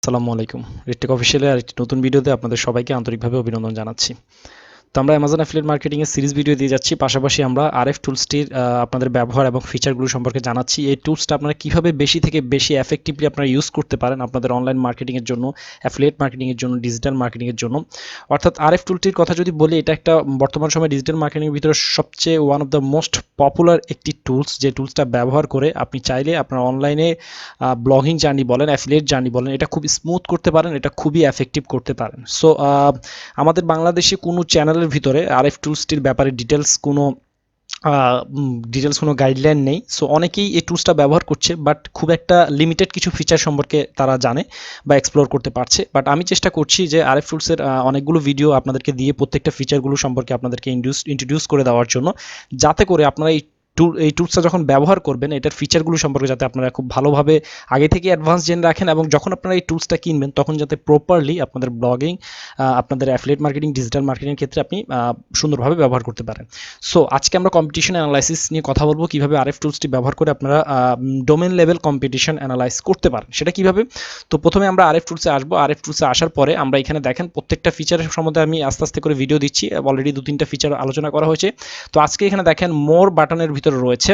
আসসালামু আলাইকুম। রেডটেক অফিসিয়ালের আরেকটি নতুন ভিডিওতে আপনাদের সবাইকে আন্তরিকভাবে অভিনন্দন জানাচ্ছি। তো আমরা অ্যামাজন অ্যাফিলিয়েট মার্কেটিংয়ের সিরিজ ভিডিও দিয়ে যাচ্ছি, পাশাপাশি আমরা আরএফ টুলসটির আপনাদের ব্যবহার এবং ফিচারগুলো সম্পর্কে জানাচ্ছি। এই টুলসটা আপনারা কীভাবে বেশি থেকে বেশি এফেক্টিভলি আপনারা ইউজ করতে পারেন আপনাদের অনলাইন মার্কেটিংয়ের জন্য, অ্যাফিলিয়েট মার্কেটিংয়ের জন্য, ডিজিটাল মার্কেটিংয়ের জন্য। অর্থাৎ আরএফ টুলটির কথা যদি বলি, এটা একটা বর্তমান সময়ে ডিজিটাল মার্কেটিংয়ের ভিতরে সবচেয়ে one of the most popular একটি টুলস, যে টুলসটা ব্যবহার করে আপনি চাইলে আপনার অনলাইনে ব্লগিং জার্নি বলেন, অ্যাফিলিয়েট জার্নি বলেন, এটা খুব স্মুথ করতে পারেন, এটা খুবই এফেক্টিভ করতে পারেন। সো আমাদের বাংলাদেশে কোনো চ্যানেলের ভিতরে আরএফ টুলসটির ব্যাপারে ডিটেলস কোনো গাইডলাইন নেই। সো অনেকেই এই টুলসটা ব্যবহার করছে, বাট খুব একটা লিমিটেড কিছু ফিচার সম্পর্কে তারা জানে বা এক্সপ্লোর করতে পারছে। বাট আমি চেষ্টা করছি যে আরএফ টুলসের অনেকগুলো ভিডিও আপনাদেরকে দিয়ে প্রত্যেকটা ফিচারগুলো সম্পর্কে আপনাদেরকে ইন্ট্রোডিউস করে দেওয়ার জন্য, যাতে করে আপনারা এই টুলসটা যখন ব্যবহার করবেন, এটার ফিচারগুলো সম্পর্কে যাতে আপনারা খুব ভালোভাবে আগে থেকে অ্যাডভান্স জেনে রাখেন, এবং যখন আপনারা এই টুলসটা কিনবেন তখন যাতে প্রপারলি আপনাদের ব্লগিং, আপনাদের অ্যাফিলিয়েট মার্কেটিং, ডিজিটাল মার্কেটিংয়ের ক্ষেত্রে আপনি সুন্দরভাবে ব্যবহার করতে পারেন। সো আজকে আমরা কম্পিটিশন অ্যানালাইসিস নিয়ে কথা বলবো, কীভাবে আরএফ টুলসটি ব্যবহার করে আপনারা ডোমেন লেভেল কম্পিটিশন অ্যানালাইজ করতে পারেন, সেটা কীভাবে। তো প্রথমে আমরা আরএফ টুলসে আসবো। আরএফ টুলসে আসার পরে আমরা এখানে দেখেন প্রত্যেকটা ফিচারের সম্বন্ধে আমি আস্তে আস্তে করে ভিডিও দিচ্ছি, অলরেডি 2-3টা ফিচার আলোচনা করা হয়েছে। তো আজকে এখানে দেখেন মোর বাটনের ভিতরে রয়েছে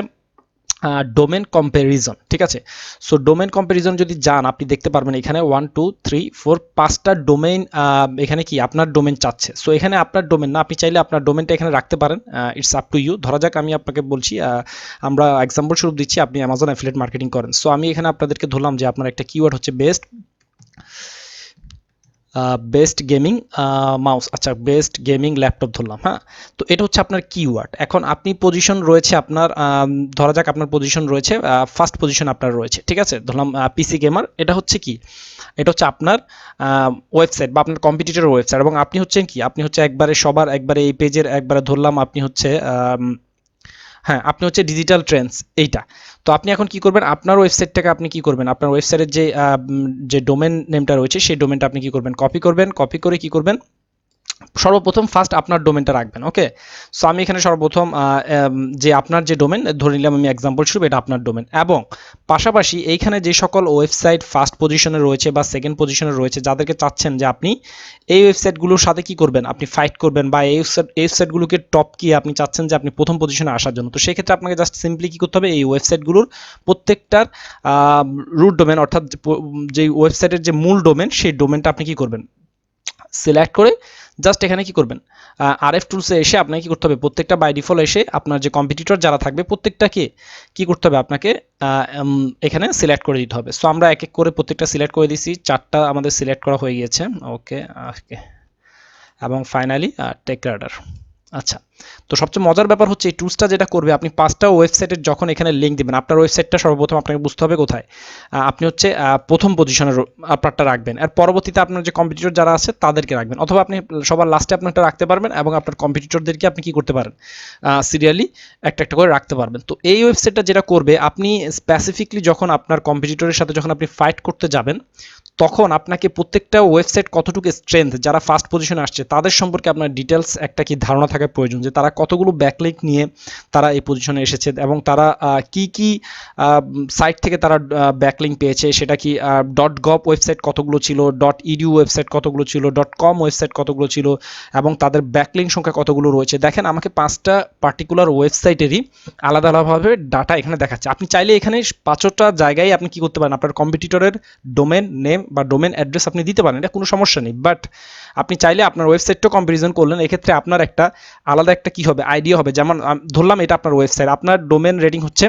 ডোমেন কম্প্যারিজন, ঠিক আছে। সো ডোমেন কম্প্যারিজন যদি যান, আপনি দেখতে পারবেন এখানে 1 2 3 4 5টা ডোমেইন, এখানে কি আপনার ডোমেন চাচ্ছে। সো এখানে আপনার ডোমেন না, আপনি চাইলে আপনার ডোমেনটা এখানে রাখতে পারেন, ইটস আপ টু ইউ। ধরা যাক আমি আপনাকে বলছি, আমরা এক্সাম্পল স্বরূপ দিচ্ছি, আপনি অ্যামাজন অ্যাফিলিয়েট মার্কেটিং করেন। সো আমি এখানে আপনাদেরকে ধরলাম যে আপনার একটা কিওয়ার্ড হচ্ছে বেস্ট গেমিং মাউস, আচ্ছা বেস্ট গেমিং ল্যাপটপ ধরলাম, হ্যাঁ। তো এটা হচ্ছে আপনার কিওয়ার্ড। এখন আপনি পজিশন রয়েছে আপনার, ধরা যাক আপনার পজিশন রয়েছে ফার্স্ট পজিশন আপনার রয়েছে, ঠিক আছে, ধরলাম পিসি গেমার। এটা হচ্ছে কি, এটা হচ্ছে আপনার ওয়েবসাইট বা আপনার কম্পিটিটরের ওয়েবসাইট, এবং আপনি হচ্ছেন কি, আপনি হচ্ছে একবারে এই পেজের একবারে ধরলাম আপনি হচ্ছে হ্যাঁ, আপনি হচ্ছে ডিজিটাল ট্রেন্ডস এইটা। তো আপনি এখন কি করবেন, আপনার ওয়েবসাইটটাকে আপনি কি করবেন, আপনার ওয়েবসাইটের যে ডোমেন নেমটা রয়েছে সেই ডোমেনটা আপনি কি করবেন, কপি করবেন। কপি করে কি করবেন, সর্বপ্রথম ফার্স্ট আপনার ডোমেনটা রাখবেন। ওকে, সো আমি এখানে সর্বপ্রথম যে আপনার যে ডোমেন ধরে নিলাম আমি এক্সাম্পল স্বরূপ, এটা আপনার ডোমেন, এবং পাশাপাশি এইখানে যে সকল ওয়েবসাইট ফার্স্ট পজিশনে রয়েছে বা সেকেন্ড পজিশনে রয়েছে, যাদেরকে চাচ্ছেন যে আপনি এই ওয়েবসাইটগুলোর সাথে কি করবেন, আপনি ফাইট করবেন, বা এই ওয়েবসাইটগুলোকে টপ কি আপনি চাচ্ছেন যে আপনি প্রথম পজিশনে আসার জন্য। তো সেক্ষেত্রে আপনাকে জাস্ট সিম্পলি কি করতে হবে, এই ওয়েবসাইটগুলোর প্রত্যেকটার রুট ডোমেন, অর্থাৎ যে ওয়েবসাইটের যে মূল ডোমেন, সেই ডোমেনটা আপনি কি করবেন, সিলেক্ট করে জাস্ট এখানে কি করবেন, আরএফ টুলসে এসে আপনাকে কি করতে হবে, প্রত্যেকটা বাই ডিফল্ট এসে আপনার যে কম্পিটিটর যারা থাকবে প্রত্যেকটাকে কি করতে হবে, আপনাকে এখানে সিলেক্ট করে দিতে হবে। সো আমরা এক এক করে প্রত্যেকটা সিলেক্ট করে দিছি, 4টা আমাদের সিলেক্ট করা হয়ে গিয়েছে। ওকে, এবং ফাইনালি টেক রাডার। আচ্ছা, তো সবচেয়ে মজার ব্যাপার হচ্ছে এই টুলসটা যেটা করবে, আপনি 5টা ওয়েবসাইটের যখন এখানে লিঙ্ক দিবেন, আপনার ওয়েবসাইটটা সর্বপ্রথম আপনাকে বুঝতে হবে কোথায়, আপনি হচ্ছে প্রথম পজিশনের আপনারটা রাখবেন, আর পরবর্তীতে আপনার যে কম্পিটিটর যারা আছে তাদেরকে রাখবেন, অথবা আপনি সবার লাস্টে আপনারটা রাখতে পারবেন, এবং আপনার কম্পিটিটরদেরকে আপনি কি করতে পারেন, সিরিয়ালি একটা একটা করে রাখতে পারবেন। তো এই ওয়েবসাইটটা যেটা করবে, আপনি স্পেসিফিকলি যখন আপনার কম্পিটিটরের সাথে যখন আপনি ফাইট করতে যাবেন, তখন আপনাকে প্রত্যেকটা ওয়েবসাইট কতটুকু স্ট্রেংথ, যারা ফার্স্ট পজিশনে আসছে তাদের সম্পর্কে আপনার ডিটেলস একটা কি ধারণা থাকা প্রয়োজন, যে তারা কতগুলো ব্যাকলিঙ্ক নিয়ে তারা এই পজিশনে এসেছে, এবং তারা কি কি সাইট থেকে তারা ব্যাকলিঙ্ক পেয়েছে, সেটা কি .gov ওয়েবসাইট কতগুলো ছিল, .edu ওয়েবসাইট কতগুলো ছিল, .com ওয়েবসাইট কতগুলো ছিল, এবং তাদের ব্যাকলিঙ্ক সংখ্যা কতগুলো রয়েছে। দেখেন আমাকে 5টা পার্টিকুলার ওয়েবসাইটেরই আলাদা আলাদাভাবে ডাটা এখানে দেখাচ্ছে। আপনি চাইলে এখানে 5টা জায়গায় আপনি কি করতে পারেন, আপনার কম্পিটিটরের ডোমেন নেম বা ডোমেন অ্যাড্রেস আপনি দিতে পারেন, এটা কোনো সমস্যা নেই। বাট আপনি চাইলে আপনার ওয়েবসাইটটা কম্পারিজন করলেন, এক্ষেত্রে আপনার একটা আলাদা একটা কি হবে, আইডিয়া হবে। যেমন ধরলাম এটা আপনার ওয়েবসাইট, আপনার ডোমেন রেটিং হচ্ছে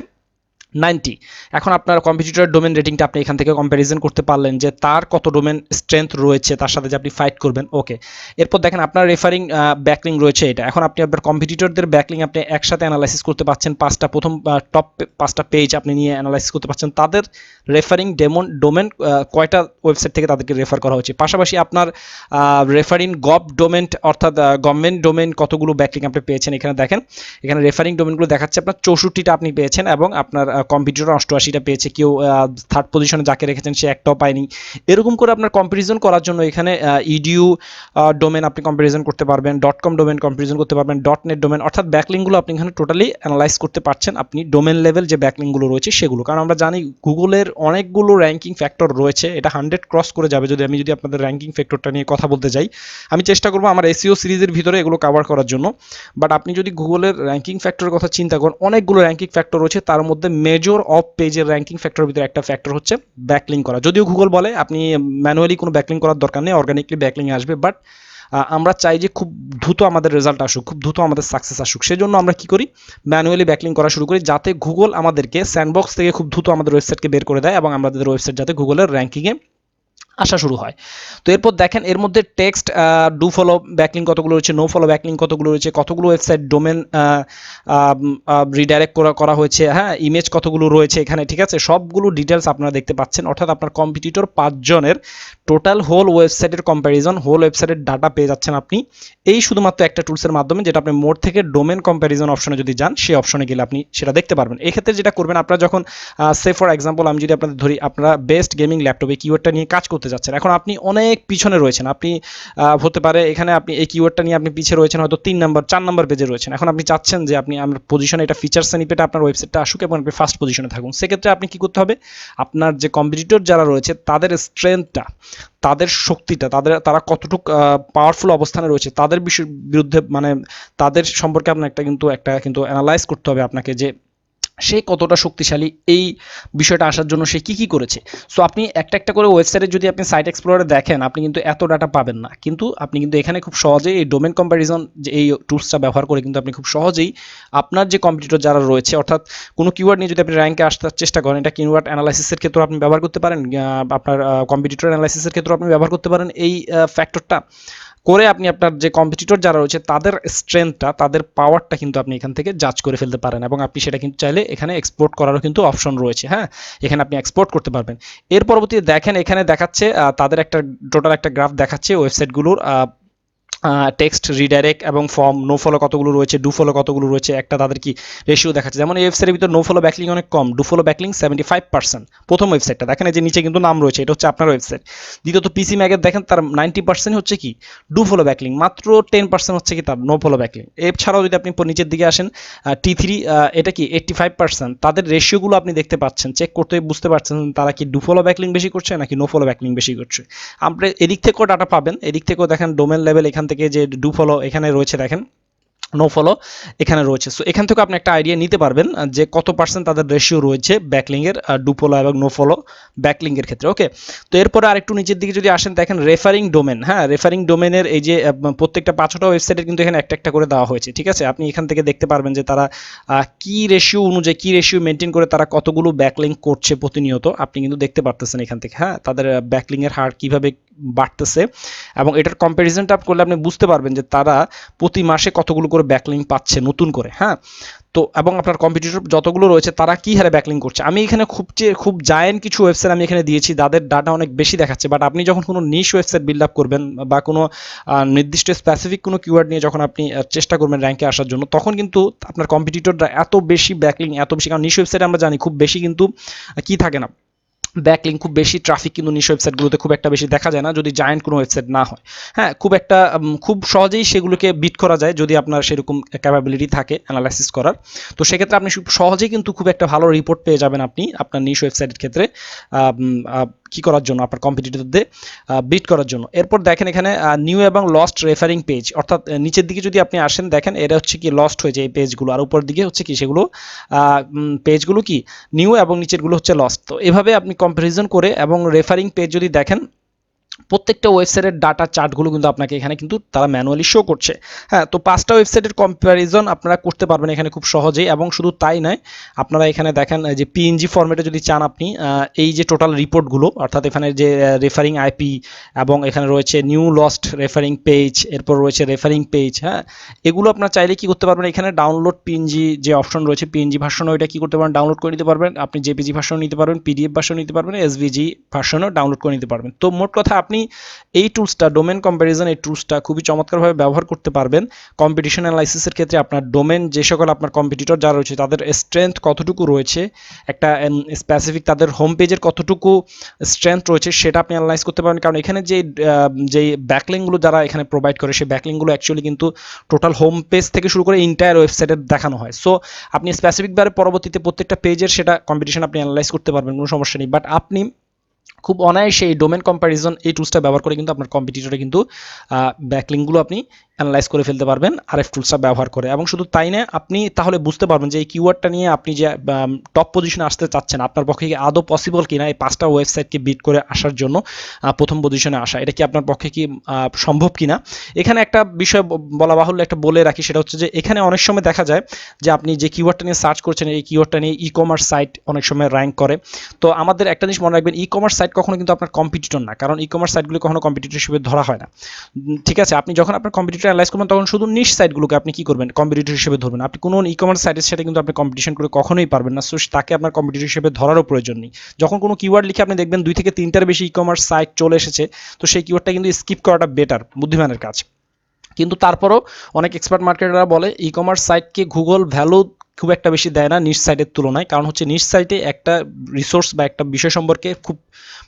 90, এখন আপনার কম্পিটিটরের ডোমেন রেটিংটা আপনি এখান থেকে কম্প্যারিজন করতে পারলেন, যে তার কত ডোমেন স্ট্রেংথ রয়েছে, তার সাথে যে আপনি ফাইট করবেন। ওকে, এরপর দেখেন আপনার রেফারিং ব্যাকলিং রয়েছে এটা, এখন আপনি আপনার কম্পিটিটরদের ব্যাকলিং আপনি একসাথে অ্যানালাইসিস করতে পারছেন, 5টা প্রথম টপ 5টা পেজ আপনি নিয়ে অ্যানালাইসিস করতে পারছেন, তাদের রেফারিং ডোমেন কয়টা ওয়েবসাইট থেকে তাদেরকে রেফার করা হচ্ছে, পাশাপাশি আপনার রেফারিং ডোমেন, অর্থাৎ গভর্নমেন্ট ডোমেন কতগুলো ব্যাকলিং আপনি পেয়েছেন। এখানে দেখেন, এখানে রেফারিং ডোমেনগুলো দেখাচ্ছে আপনার 64টা আপনি পেয়েছেন, এবং আপনার কম্পিটিটর 88টা পেয়েছে, কেউ থার্ড পজিশনে যাকে রেখেছেন সে একটাও পায়নি। এরকম করে আপনার কম্পারিজন করার জন্য এখানে ইডিউ ডোমেন আপনি কম্পারিজন করতে পারবেন, .com ডোমেন কম্পারিজন করতে পারবেন, .net ডোমেন, অর্থাৎ ব্যাকলিংগুলো আপনি এখানে টোটালি অ্যানালাইজ করতে পারছেন আপনি ডোমেন লেভেল যে ব্যাকলিংগুলো রয়েছে সেগুলো। কারণ আমরা জানি গুগলের অনেকগুলো র্যাঙ্কিং ফ্যাক্টর রয়েছে, এটা 100 ক্রস করে যাবে যদি আমি আপনাদের র্যাঙ্কিং ফ্যাক্টরটা নিয়ে কথা বলতে যাই। আমি চেষ্টা করবো আমার এসইও সিরিজের ভিতরে এগুলো কভার করার জন্য। বাট আপনি যদি গুগলের র্যাঙ্কিং ফ্যাক্টরের কথা চিন্তা করেন, অনেকগুলো র্যাঙ্কিং ফ্যাক্টর রয়েছে, তার মধ্যে মেজর অফ পেজের র্যাঙ্কিং ফ্যাক্টরের ভিতরে একটা ফ্যাক্টর হচ্ছে ব্যাকলিং করা। যদিও গুগল বলে আপনি ম্যানুয়ালি কোনো ব্যাকলিং করার দরকার নেই, অর্গানিকলি ব্যাকলিং আসবে, বাট আমরা চাই যে খুব দ্রুত আমাদের রেজাল্ট আসুক, খুব দ্রুত আমাদের সাকসেস আসুক। সেজন্য আমরা কি করি, ম্যানুয়ালি ব্যাকলিং করা শুরু করি, যাতে গুগল আমাদেরকে স্যান্ডবক্স থেকে খুব দ্রুত আমাদের ওয়েবসাইটকে বের করে দেয় এবং আমাদের ওয়েবসাইট যাতে গুগলের র্যাঙ্কিংয়ে আসা শুরু হয়। তো এরপর দেখেন এর মধ্যে টেক্সট ডু ফলো ব্যাকলিং কতগুলো রয়েছে, নো ফলো ব্যাকলিং কতগুলো রয়েছে, কতগুলো ওয়েবসাইট ডোমেন রিডাইরেক্ট করা হয়েছে, হ্যাঁ, ইমেজ কতগুলো রয়েছে এখানে, ঠিক আছে, সবগুলো ডিটেলস আপনারা দেখতে পাচ্ছেন। অর্থাৎ আপনার কম্পিটিটর 5 জনের টোটাল হোল ওয়েবসাইটের কম্প্যারিজন, হোল ওয়েবসাইটের ডাটা পেয়ে যাচ্ছেন আপনি এই শুধুমাত্র একটা টুলসের মাধ্যমে, যেটা আপনি মোড থেকে ডোমেন কম্প্যারিজন অপশনে যদি যান সেই অপশনে গেলে আপনি সেটা দেখতে পারবেন। এক্ষেত্রে যেটা করবেন আপনারা যখন সে ফর এক্সাম্পল আমি যদি আপনাদের ধরি, আপনারা বেস্ট গেমিং ল্যাপটপে কিওয়ার্ডটা নিয়ে কাজ করতে যাচ্ছেন, এখন আপনি অনেক পিছনে রয়েছেন, আপনি হতে পারে এখানে আপনি এই কিওয়ার্ডটা নিয়ে আপনি পিছিয়ে রয়েছেন হয়তো 3 নাম্বার 4 নাম্বার পেজে রয়েছেন। এখন আপনি চাচ্ছেন যে আপনি আমার পজিশনে এটা ফিচার স্নিপেটে আপনার ওয়েবসাইটটা আসুক এবং আপনি ফার্স্ট পজিশনে থাকুন। সেক্ষেত্রে আপনি কি করতে হবে, আপনার যে কম্পিটিটর যারা রয়েছে তাদের স্ট্রেংথটা, তাদের শক্তিটা, তারা কতটুকু পাওয়ারফুল অবস্থানে রয়েছে তাদের বিরুদ্ধে, মানে তাদের সম্পর্কে আপনার একটা অ্যানালাইজ করতে হবে আপনাকে, যে সে কতটা শক্তিশালী এই বিষয়টা আসার জন্য সে কি করেছে। সো আপনি একটা করে ওয়েবসাইটে যদি আপনি সাইট এক্সপ্লোরারে দেখেন, আপনি কিন্তু এত ডাটা পাবেন না, কিন্তু আপনি কিন্তু এখানে খুব সহজেই এই ডোমেন কম্প্যারিজন যে এই টুলসটা ব্যবহার করে কিন্তু আপনি খুব সহজেই আপনার যে কম্পিটিটর যারা রয়েছে, অর্থাৎ কোনো কিওয়ার্ড নিয়ে যদি আপনি র্যাঙ্কে আসতে চেষ্টা করেন, এটা কিওয়ার্ড অ্যানালাইসিসের ক্ষেত্রে আপনি ব্যবহার করতে পারেন, আপনার কম্পিটিটর অ্যানালাইসিসের ক্ষেত্রে আপনি ব্যবহার করতে পারেন এই ফ্যাক্টরটা করে, আপনি আপনার যে কম্পিটিটর যারা রয়েছে তাদের স্ট্রেংথটা, তাদের পাওয়ারটা কিন্তু আপনি এখান থেকে জাজ করে ফেলতে পারেন এবং আপনি সেটা কিন্তু চাইলে এখানে এক্সপোর্ট করারও কিন্তু অপশন রয়েছে। হ্যাঁ, এখানে আপনি এক্সপোর্ট করতে পারবেন। এর পরবর্তীতে দেখেন এখানে দেখাচ্ছে তাদের একটা টোটাল একটা গ্রাফ দেখাচ্ছে ওয়েবসাইটগুলোর টেক্সট রিডাইরেক্ট এবং ফর্ম, নো ফলো কতগুলো রয়েছে, ডু ফলো কতগুলো রয়েছে, একটা তাদের কি রেশিও দেখাচ্ছে। যেমন এই ওয়েবসাইটের ভিতর নো ফলো ব্যাকলিং অনেক কম, ডু ফলো ব্যাকলিং 75%। প্রথম ওয়েবসাইটটা দেখেন এই যে নিচে কিন্তু নাম রয়েছে, এটা হচ্ছে আপনার ওয়েবসাইট। দ্বিতীয়ত পিসি ম্যাগের দেখেন তার 90% হচ্ছে কি ডু ফলো ব্যাকলিং, মাত্র 10% হচ্ছে কি তার নো ফলো ব্যাকলিং। এছাড়াও যদি আপনি নিচের দিকে আসেন T3 এটা কি 85%। তাদের রেশিওগুলো আপনি দেখতে পাচ্ছেন, চেক করতে বুঝতে পারছেন তারা কি ডু ফলো ব্যাকলিং বেশি করছে নাকি নো ফলো ব্যাকলিং বেশি করছে। আপনি এদিক থেকেও ডাটা পাবেন, এদিক থেকেও দেখেন ডোমেন লেভেল এখান থেকে যে ডু ফলো এখানে রয়েছে, দেখেন নো ফলো এখানে রয়েছে। সো এখান থেকে আপনি একটা আইডিয়া নিতে পারবেন যে কত পার্সেন্ট তাদের রেশিও রয়েছে ব্যাকলিংয়ের, ডু ফলো এবং নো ফলো ব্যাকলিংয়ের ক্ষেত্রে। ওকে, তো এরপরে আরেকটু নিচের দিকে যদি আসেন দেখেন রেফারিং ডোমেন। হ্যাঁ, রেফারিং ডোমেনের এই যে প্রত্যেকটা 5টা ওয়েবসাইটের কিন্তু এখানে একটা করে দেওয়া হয়েছে, ঠিক আছে। আপনি এখান থেকে দেখতে পারবেন যে তারা কি রেশিও অনুযায়ী, কি রেশিও মেনটেন করে তারা কতগুলো ব্যাকলিং করছে প্রতিনিয়ত, আপনি কিন্তু দেখতে পারতেছেন এখান থেকে। হ্যাঁ, তাদের ব্যাকলিংয়ের হার কিভাবে বাড়তেছে এবং এটার কম্প্যারিজনটা খুব আপনি বুঝতে পারবেন যে তারা প্রতি মাসে কতগুলো করে ব্যাকলিং পাচ্ছে নতুন করে। হ্যাঁ, তো এবং আপনার কম্পিটিটর যতগুলো রয়েছে তারা কি হারে ব্যাকলিং করছে। আমি এখানে খুব জায়েন্ট কিছু ওয়েবসাইট আমি এখানে দিয়েছি, তাদের ডাটা অনেক বেশি দেখাচ্ছে, বাট আপনি যখন কোনো নিশ ওয়েবসাইট বিল্ড আপ করবেন বা কোনো নির্দিষ্ট স্পেসিফিক কোনো কিওয়ার্ড নিয়ে যখন আপনি চেষ্টা করবেন র্যাঙ্কে আসার জন্য, তখন কিন্তু আপনার কম্পিটিটররা এত বেশি ব্যাকলিং, এত বেশি, কারণ নিশ ওয়েবসাইট আমরা জানি খুব বেশি কিন্তু কি থাকে না, ব্যাকলিং খুব বেশি ট্রাফিক কিন্তু নিশ ওয়েবসাইটগুলোতে খুব একটা বেশি দেখা যায় না যদি জায়ান্ট কোনো ওয়েবসাইট না হয়। হ্যাঁ, খুব সহজেই সেগুলোকে বিট করা যায় যদি আপনার সেরকম ক্যাপাবিলিটি থাকে অ্যানালাইসিস করার। তো সেক্ষেত্রে আপনি সহজেই কিন্তু খুব একটা ভালো রিপোর্ট পেয়ে যাবেন আপনি আপনার নিশ ওয়েবসাইটের ক্ষেত্রে কি করার জন্য, আপনার কম্পিটিটরদের বিট করার জন্য। এরপর দেখেন এখানে নিউ এবং লস্ট রেফারিং পেজ, অর্থাৎ নিচের দিকে যদি আপনি আসেন দেখেন এটা হচ্ছে কি লস্ট হয়েছে এই পেজগুলো, আর উপর দিকে হচ্ছে কি সেগুলো পেজগুলো কি নিউ এবং নিচেরগুলো হচ্ছে লস্ট। তো এভাবে আপনি কম্পারিজন করে এবং রেফারিং পেজ যদি দেখেন প্রত্যেকটা ওয়েবসাইটের ডাটা চার্টগুলো কিন্তু আপনাকে এখানে কিন্তু তারা ম্যানুয়ালি শো করছে। হ্যাঁ, তো 5টা ওয়েবসাইটের কম্প্যারিজন আপনারা করতে পারবেন এখানে খুব সহজেই, এবং শুধু তাই নয় আপনারা এখানে দেখেন যে পিএনজি ফরম্যাটে যদি চান আপনি এই যে টোটাল রিপোর্টগুলো, অর্থাৎ এখানে যে রেফারিং আইপি এবং এখানে রয়েছে নিউ লস্ট রেফারিং পেজ, এরপর রয়েছে রেফারিং পেজ। হ্যাঁ, এগুলো আপনার চাইলে কি করতে পারবেন, এখানে ডাউনলোড পিএনজি যে অপশন রয়েছে, পিএনজি ভার্সনও এটা কি করতে পারেন, ডাউনলোড করে নিতে পারবেন। আপনি জেপিজি ভার্সন নিতে পারবেন, পিডিএফ ভার্সন নিতে পারবেন, এসভিজি ভার্সনও ডাউনলোড করে নিতে পারবেন। তো মোট কথা আপনি আপনি এই টুলসটা ডোমেন কম্প্যারিজন এই টুলসটা খুবই চমৎকারভাবে ব্যবহার করতে পারবেন কম্পিটিশন অ্যানালাইসিসের ক্ষেত্রে। আপনার ডোমেন যে সকল আপনার কম্পিটিটর যারা রয়েছে তাদের স্ট্রেংথ কতটুকু রয়েছে, একটা স্পেসিফিক তাদের হোম পেজের কতটুকু স্ট্রেংথ রয়েছে সেটা আপনি অ্যানালাইজ করতে পারবেন। কারণ এখানে যে ব্যাকলিংগুলো যারা এখানে প্রোভাইড করে সেই ব্যাকলিংগুলো অ্যাকচুয়ালি কিন্তু টোটাল হোম পেজ থেকে শুরু করে এন্টায়ার ওয়েবসাইটে দেখানো হয়। সো আপনি স্পেসিফিকভাবে পরবর্তীতে প্রত্যেকটা পেজের সেটা কম্পিটিশন আপনি অ্যানালাইজ করতে পারবেন, কোনো সমস্যা নেই। বাট আপনি খুব অনায়াসে এই ডোমেন কম্প্যারিজন এই টুলসটা ব্যবহার করে কিন্তু আপনার কম্পিটিটরে কিন্তু ব্যাকলিংগুলো আপনি অ্যানালাইজ করে ফেলতে পারবেন আরএফ টুলসটা ব্যবহার করে। এবং শুধু তাই না, আপনি তাহলে বুঝতে পারবেন যে এই কিওয়ার্ডটা নিয়ে আপনি যে টপ পজিশনে আসতে চাচ্ছেন আপনার পক্ষে কি আদৌ পসিবল কিনা এই 5টা ওয়েবসাইটকে বিট করে আসার জন্য প্রথম পজিশনে আসা, এটা কি আপনার পক্ষে কি সম্ভব কিনা। এখানে একটা বিষয় বলা বাহুল্য একটা বলে রাখি, সেটা হচ্ছে যে এখানে অনেক সময় দেখা যায় যে আপনি যে কিওয়ার্ডটা নিয়ে সার্চ করছেন এই কিওয়ার্ডটা নিয়ে ই কমার্স সাইট অনেক সময় র্যাঙ্ক করে। তো আমাদের একটা জিনিস মনে রাখবেন, ই কমার্স সাইট কখনো কিন্তু আপনার কম্পিটিটর না, কারণ ই কমার্স সাইটগুলো কখনো কম্পিটিটর হিসেবে ধরা হয় না। ঠিক আছে, আপনি যখন আপনার কম্পিটিটর অ্যানালাইজ করবেন তখন শুধু নিশ সাইটগুলোকে আপনি কি করবেন, কম্পিটিটর হিসেবে ধরবেন। আপনি কোনো ই কমার্স সাইটের সাথে কিন্তু আপনি কম্পিটিশন করে কখনোই পারবেন না, সো তাকে আপনার কম্পিটিটর হিসেবে ধরারও প্রয়োজন নেই। যখন কোনো কিওয়ার্ড লিখে আপনি দেখবেন 2 থেকে 3টার বেশি ই কমার্স সাইট চলে এসেছে, তো সেই কিওয়ার্ডটা কিন্তু স্কিপ করাটা বেটার, বুদ্ধিমানের কাজ। কিন্তু তারপরও অনেক এক্সপার্ট মার্কেটাররা বলে ই কমার্স সাইটকে গুগল ভ্যালু খুব একটা বেশি দেয় না নিশ সাইটের তুলনায়। কারণ হচ্ছে নিশ সাইটে একটা রিসোর্স বা একটা বিষয় সম্পর্কে খুব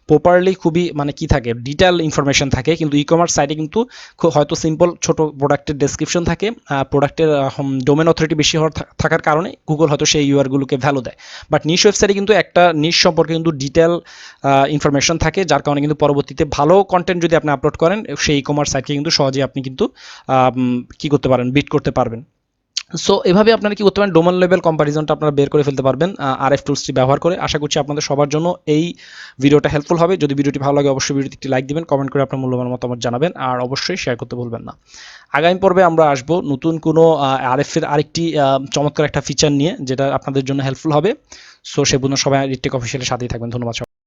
প্রপারলি খুবই মানে কি থাকে, ডিটেল ইনফরমেশন থাকে। কিন্তু ই কমার্স সাইটে কিন্তু হয়তো সিম্পল ছোট প্রোডাক্টের ডেসক্রিপশন থাকে, প্রোডাক্টের ডোমেন অথরিটি বেশি হওয়ার থাকার কারণে গুগল হয়তো সেই ইউআরগুলোকে ভ্যালু দেয়। বাট নিশ ওয়েবসাইটে কিন্তু একটা নিশ সম্পর্কে কিন্তু ডিটেল ইনফরমেশন থাকে, যার কারণে কিন্তু পরবর্তীতে ভালো কন্টেন্ট যদি আপনি আপলোড করেন সেই ই কমার্স সাইটকে কিন্তু সহজেই আপনি কিন্তু কি করতে পারেন, বিট করতে পারবেন। সো এভাবে আপনারা কি করতে পারেন, ডোমেন লেভেল কম্প্যারিজনটা আপনারা বের করে ফেলতে পারবেন আরএফ টুলসটি ব্যবহার করে। আশা করছি আপনাদের সবার জন্য এই ভিডিওটা হেল্পফুল হবে। যদি ভিডিওটি ভালো লাগে অবশ্যই ভিডিওতে একটি লাইক দিবেন, কমেন্ট করে আপনার মূল্যবান মতামত জানাবেন, আর অবশ্যই শেয়ার করতে ভুলবেন না। আগামী পর্বে আমরা আসবো নতুন কোনো আরএফ এর আরেকটি চমৎকার একটা ফিচার নিয়ে যেটা আপনাদের জন্য হেল্পফুল হবে। সো সে পর্যন্ত সবাই রেডটেক অফিসিয়ালের সাথেই থাকবেন। ধন্যবাদ।